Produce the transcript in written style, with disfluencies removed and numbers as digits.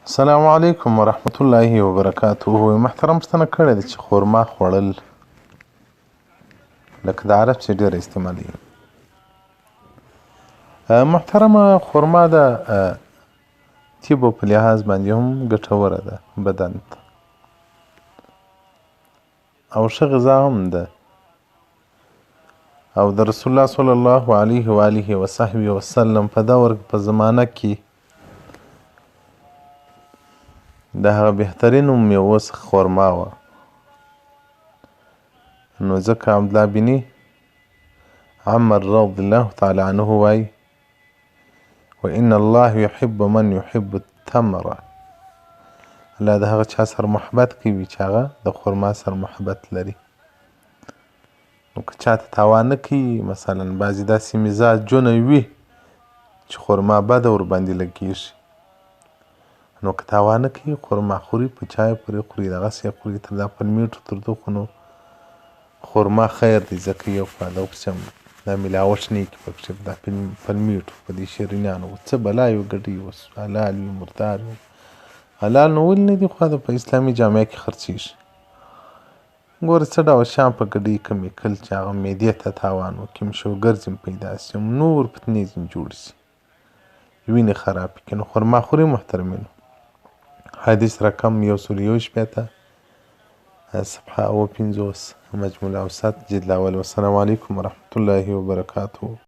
السلام علیکم ورحمت الله وبرکاته. محترم پوښتنه کړې ده چې خورما خوړل لکه د عرب چې ډېره استعمالي. محترمه خورما د طب په لحاظ باندې هم ګټوره ده بدن ته او ښه غذا هم ده او د رسول الله صلی الله علیه و آله و صحبه وسلم په دور په زمانه کې د هغه بهترینو میوو څخه خورما وه. نو ځکه عبدالله بن عمر رضی الله تعالی عنه وایي وإن الله يحب من يحب التمر، الله د هغه چا سره محبت کوي چې هغه د خورما سره محبت لري. نو که چاته تاوان نه کوي، مثلا بعضې داسې مزاجونه وي چې خورما بده ورباندې لګېږي، نو که تاوان نه کوي خورما خوري، په چای پورې خوري، دغسې یې خوري، تر دا پنمیټو تر دغو خو نو خورما خیر دی، ځکه یو خوا د اوکسیم دا ملاوټ نه کي پکښې دا پنمیټو په دې شیرینیانو څه بلا یو ګډوي اوس حلال وي مردار وي. حلال نو ولې نه دي خو د په اسلامي جامعه کې خرڅېږي. ګوره څه ډول شیان په ګډوي کمیکل چې هغه معدې ته تاوان وکړي، شوګر ځینې پیدا شي، نور فتنې ځینې جوړې شي، وینې خراب کړي. نو خورما خوري محترمینو. حدیث رقم 161 صفحه 50 مجموع الاوسط جلد الاول. والسلام علیکم ورحمة الله وبرکاته.